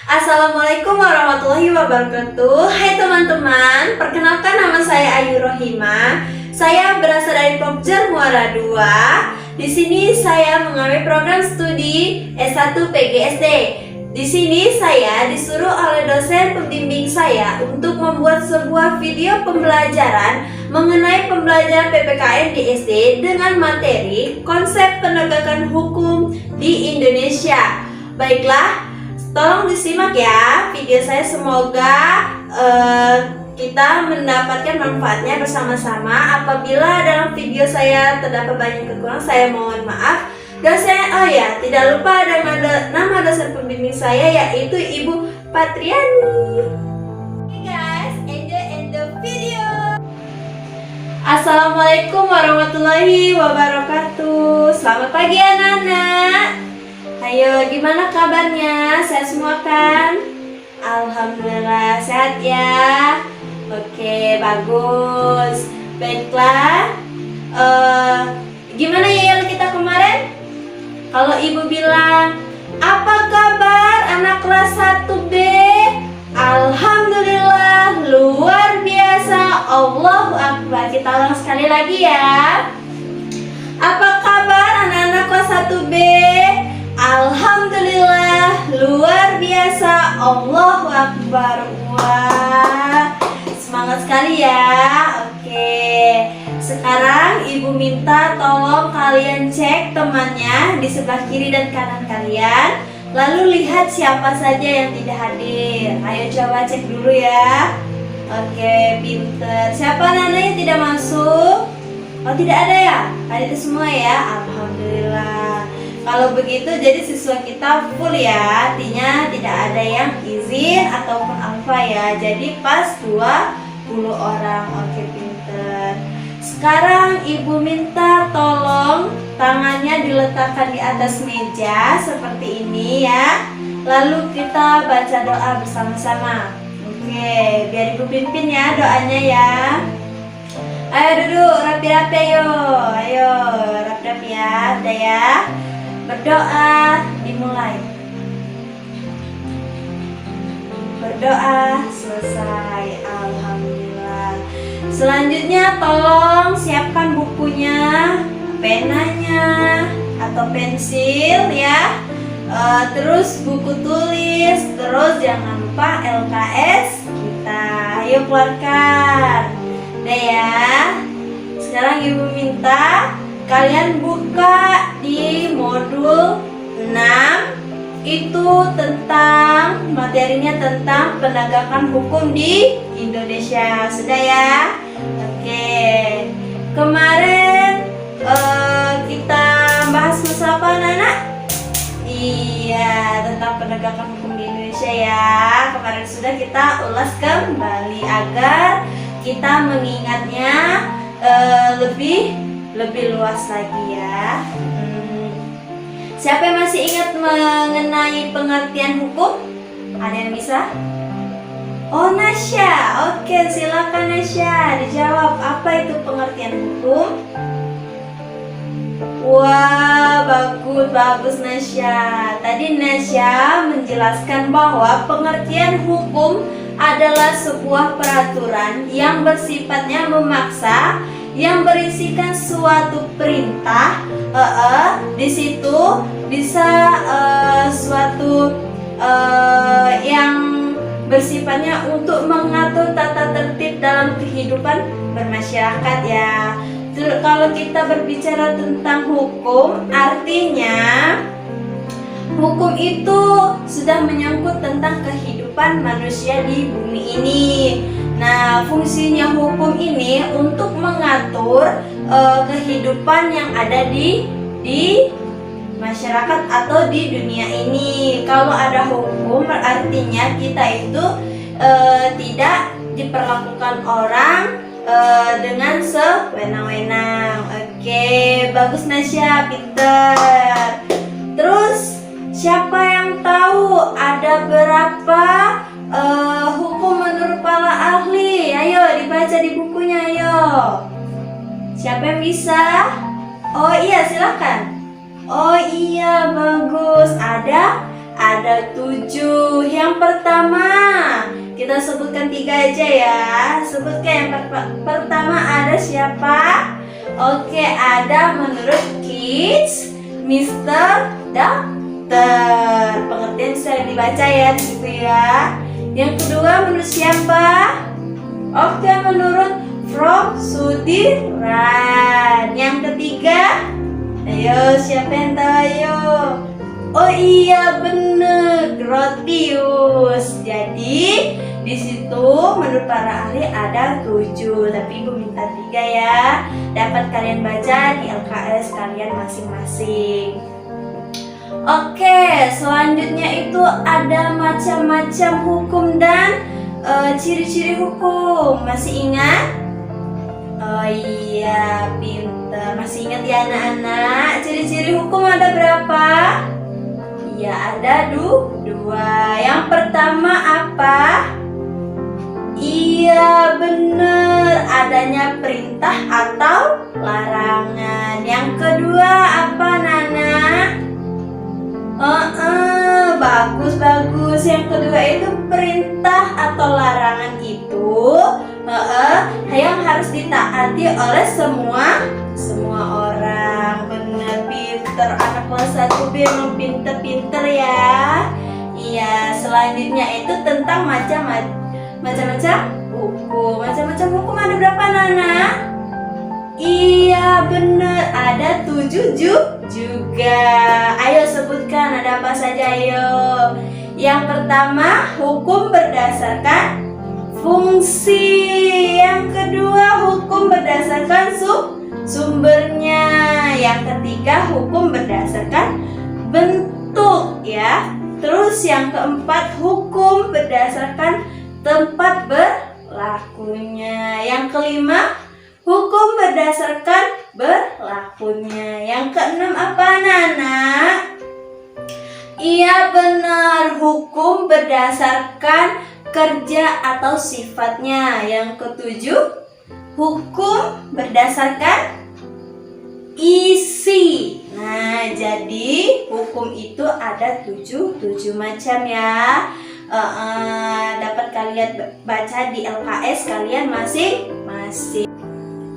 Assalamualaikum warahmatullahi wabarakatuh. Hai teman-teman, perkenalkan nama saya Ayu Rohima. Saya berasal dari Pokja Muara 2. Di sini saya mengambil program studi S1 PGSD. Di sini saya disuruh oleh dosen pembimbing saya untuk membuat sebuah video pembelajaran mengenai pembelajaran PPKN di SD dengan materi konsep penegakan hukum di Indonesia. Baiklah, tolong disimak ya video saya, semoga kita mendapatkan manfaatnya bersama-sama. Apabila dalam video saya terdapat banyak kekurangan, saya mohon maaf. Tidak lupa nama dosen pembimbing saya, yaitu Ibu Patriani. Oke guys, enjoy the video. Assalamualaikum warahmatullahi wabarakatuh. Selamat pagi anak-anak. Ayo, gimana kabarnya? Sehat semua kan? Alhamdulillah sehat ya. Oke, bagus. Baiklah, gimana ya kita kemarin? Kalau ibu bilang, apa kabar anak kelas 1B? Alhamdulillah, luar biasa, Allahu Akbar. Kita ulang sekali lagi ya. Apa kabar anak-anak kelas 1B? Alhamdulillah, luar biasa, Allahu Akbar. Wah, semangat sekali ya. Oke, sekarang ibu minta tolong kalian cek temannya di sebelah kiri dan kanan kalian, lalu lihat siapa saja yang tidak hadir. Ayo coba cek dulu ya. Oke, pinter. Siapa namanya tidak masuk? Oh, tidak ada ya? Hadir semua ya. Alhamdulillah. Kalau begitu jadi siswa kita full ya, artinya tidak ada yang izin ataupun apa ya. Jadi pas 20 orang. Oke, pinter. Sekarang ibu minta tolong tangannya diletakkan di atas meja seperti ini ya. Lalu kita baca doa bersama-sama. Oke, biar ibu pimpin ya doanya ya. Ayo duduk rapi-rapi, ayo rapi-rapi ya. Udah ya. Berdoa dimulai. Berdoa selesai. Alhamdulillah. Selanjutnya tolong siapkan bukunya, penanya atau pensil ya. Terus buku tulis. Terus jangan lupa LKS kita. Ayo keluarkan. Udah ya. Sekarang ibu minta kalian buka di modul 6. Itu tentang materinya tentang penegakan hukum di Indonesia. Sudah ya? Oke. Kemarin kita bahas masalah apa anak-anak? Iya, tentang penegakan hukum di Indonesia ya. Kemarin sudah kita ulas kembali agar kita mengingatnya lebih luas lagi ya. Siapa yang masih ingat mengenai pengertian hukum? Ada yang bisa? Oh, Nasya. Oke, silakan Nasya, dijawab. Apa itu pengertian hukum? Wah, bagus Nasya. Tadi Nasya menjelaskan bahwa pengertian hukum adalah sebuah peraturan yang bersifatnya memaksa, yang berisikan suatu perintah. Di situ bisa suatu yang bersifatnya untuk mengatur tata tertib dalam kehidupan bermasyarakat ya. Kalau kita berbicara tentang hukum, artinya hukum itu sudah menyangkut tentang kehidupan manusia di bumi ini. Nah, fungsinya hukum ini untuk mengatur kehidupan yang ada di masyarakat atau di dunia ini. Kalau ada hukum, artinya kita itu tidak diperlakukan orang dengan sewenang-wenang. Oke, bagus Nasya, pinter. Terus siapa yang tahu ada berapa hukum menurut para ahli? Ayo dibaca di bukunya, ayo. Siapa yang bisa? Oh iya, silakan. Oh iya, bagus. Ada 7. Yang Yang pertama, kita sebutkan 3 aja ya. Sebutkan yang pertama, ada siapa? Oke, ada menurut Kids, Mr. Dokter. Pengertian bisa dibaca ya di situ ya. Yang kedua menurut siapa? Oke, menurut Prof. Sudiran. Yang ketiga, ayo siapa yang tahu ayo? Oh iya bener, Grotius. Jadi di situ menurut para ahli ada 7, tapi Ibu minta 3 ya. Dapat kalian baca di LKS kalian masing-masing. Oke, selanjutnya itu ada macam-macam hukum dan ciri-ciri hukum. Masih ingat? Oh iya, pintar. Masih ingat ya anak-anak? Ciri-ciri hukum ada berapa? Ya, ada 2. Yang pertama apa? Iya benar, adanya perintah atau larangan. Yang kedua apa Nana? Bagus. Yang kedua itu perintah atau larangan itu yang harus ditaati oleh semua orang. Benar, pinter. Anak kelas 1 memang pinter ya. Iya, selanjutnya itu tentang macam-macam hukum. Macam-macam hukum ada berapa Nana? Iya bener, ada 7 juga. Ayo sebutkan ada apa saja ayo. Yang pertama, hukum berdasarkan fungsi. Yang kedua, hukum berdasarkan sumbernya. Yang ketiga, hukum berdasarkan bentuk ya. Terus yang keempat, hukum berdasarkan tempat berlakunya. Yang kelima, hukum berdasarkan berlakunya. Yang keenam apa Nana? Iya benar, hukum berdasarkan kerja atau sifatnya. Yang ketujuh, hukum berdasarkan isi. Nah, jadi hukum itu ada 7 macam ya. Dapat kalian baca di LKS kalian masing-masing.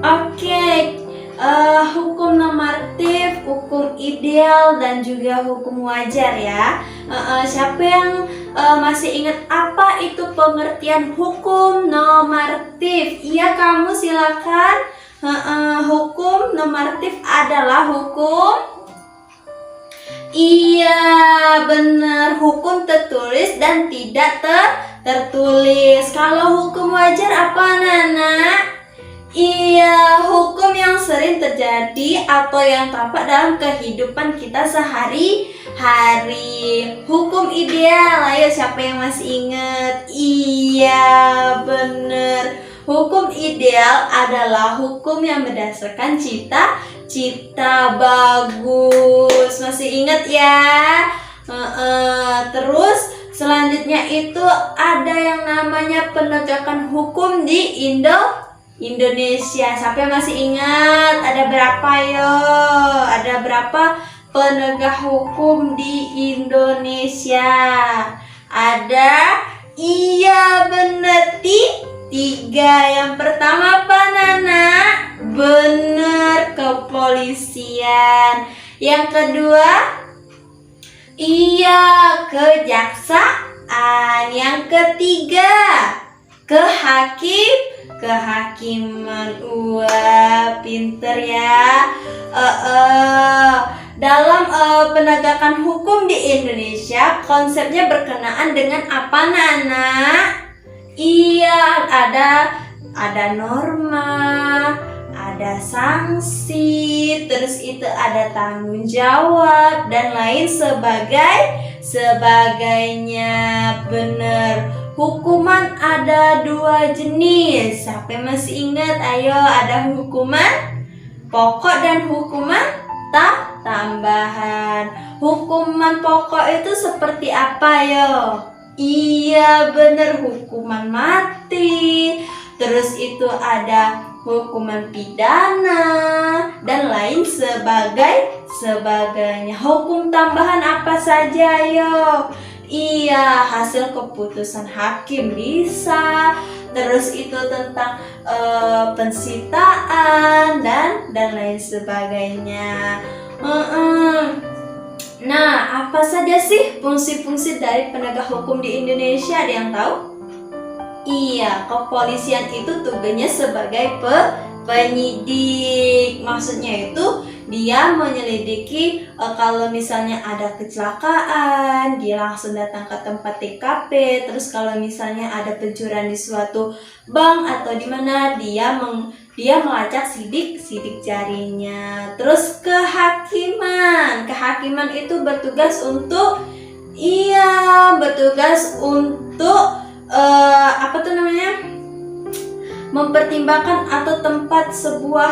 Oke, hukum normatif, hukum ideal, dan juga hukum wajar ya. Siapa yang masih ingat apa itu pengertian hukum normatif? Iya, kamu silakan. Hukum normatif adalah hukum. Iya benar, hukum tertulis dan tidak tertulis. Kalau hukum wajar apa Nana? Iya, hukum yang sering terjadi atau yang tampak dalam kehidupan kita sehari-hari. Hukum ideal, ayo siapa yang masih ingat? Iya benar, hukum ideal adalah hukum yang berdasarkan cita bagus. Masih ingat ya? Terus selanjutnya itu ada yang namanya penegakan hukum di Indonesia. Siapa yang masih ingat? Ada berapa yo? Ada berapa penegak hukum di Indonesia? Ada, iya benar, 3. Yang pertama apa Nana? Benar, kepolisian. Yang kedua, iya, kejaksaan. Yang ketiga, kehakiman. Wah, pinter ya. Dalam penegakan hukum di Indonesia, konsepnya berkenaan dengan apa Nana? Iya, ada norma, ada sanksi, terus itu ada tanggung jawab dan lain sebagainya. Bener. Hukuman ada 2 jenis. Siapa yang masih ingat? Ayo, ada hukuman pokok dan hukuman tambahan. Hukuman pokok itu seperti apa yo? Iya bener, hukuman mati. Terus itu ada hukuman pidana dan lain sebagainya. Hukum tambahan apa saja yo? Iya, hasil keputusan hakim bisa. Terus itu tentang pensitaan dan lain sebagainya. Nah, apa saja sih fungsi-fungsi dari penegak hukum di Indonesia? Ada yang tahu? Iya, kepolisian itu tugasnya sebagai penyidik. Maksudnya itu dia menyelidiki kalau misalnya ada kecelakaan, dia langsung datang ke tempat TKP. Terus kalau misalnya ada pencurian di suatu bank atau di mana, dia melacak sidik jarinya. Terus kehakiman itu bertugas untuk mempertimbangkan atau tempat sebuah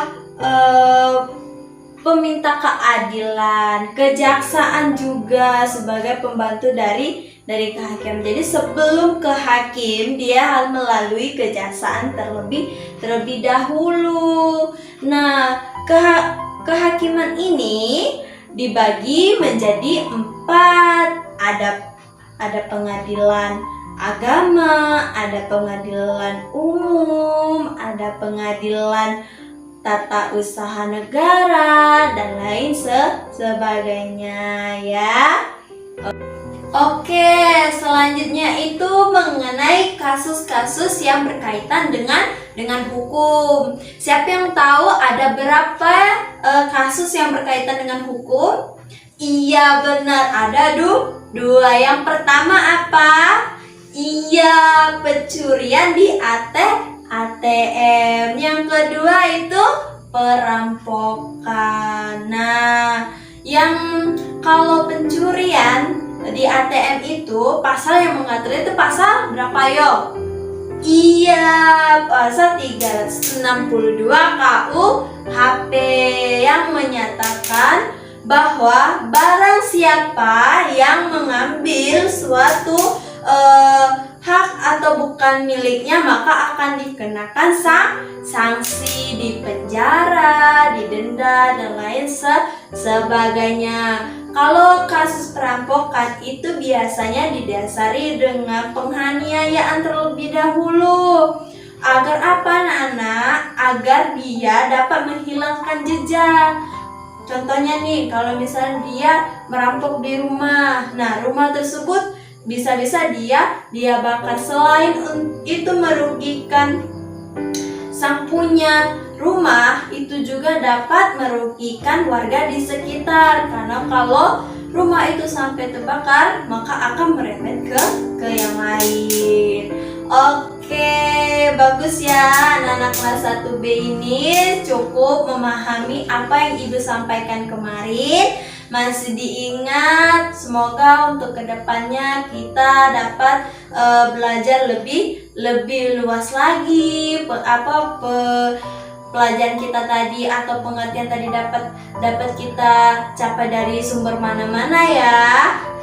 peminta keadilan. Kejaksaan juga sebagai pembantu dari kehakiman. Jadi sebelum ke hakim dia harus melalui kejaksaan terlebih dahulu. Nah, kehakiman ini dibagi menjadi 4. Ada pengadilan agama, ada pengadilan umum, ada pengadilan tata usaha negara, dan lain sebagainya ya. Oke, selanjutnya itu mengenai kasus-kasus yang berkaitan dengan hukum. Siapa yang tahu ada berapa kasus yang berkaitan dengan hukum? Iya, benar, ada 2. Yang pertama apa? Iya, pencurian di ATM. Yang kedua itu perampokan. Nah, kalau pencurian di ATM itu pasal yang mengatur itu pasal berapa yo? Iya, pasal 362 KUHP yang menyatakan bahwa barang siapa yang mengambil suatu hak atau bukan miliknya maka akan dikenakan sanksi, dipenjara, didenda, dan lain sebagainya. Kalau kasus perampokan itu biasanya didasari dengan penganiayaan terlebih dahulu. Agar apa, anak-anak? Agar dia dapat menghilangkan jejak. Contohnya nih, kalau misalnya dia merampok di rumah, nah rumah tersebut bisa-bisa dia bakar. Selain itu merugikan sang punya rumah, itu juga dapat merugikan warga di sekitar. Karena kalau rumah itu sampai terbakar, maka akan merembet ke yang lain. Oke, bagus ya, anak-anak kelas 1B ini cukup memahami apa yang Ibu sampaikan kemarin. Masih diingat, semoga untuk kedepannya kita dapat belajar lebih luas lagi pelajaran kita tadi atau pengertian tadi dapat kita capai dari sumber mana-mana ya.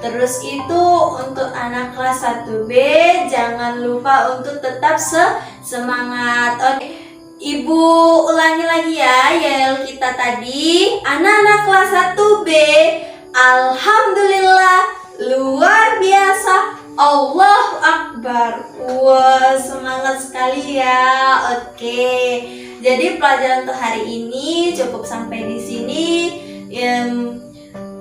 Terus itu untuk anak kelas 1B jangan lupa untuk tetap semangat. Oke, Ibu ulangi lagi ya yel kita tadi. Anak-anak kelas 1B, alhamdulillah luar biasa, Allahu Akbar. Wah, semangat sekali ya. Oke, jadi pelajaran untuk hari ini cukup sampai di sini.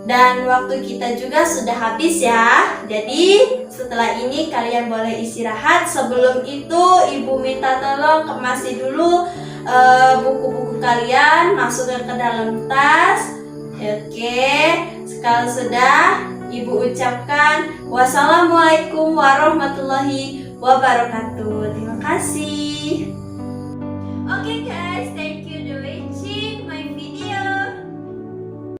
Dan waktu kita juga sudah habis ya. Jadi setelah ini kalian boleh istirahat. Sebelum itu Ibu minta tolong kemasi dulu buku-buku kalian, masukkan ke dalam tas. Oke, kalau sudah Ibu ucapkan wassalamualaikum warahmatullahi wabarakatuh. Terima kasih.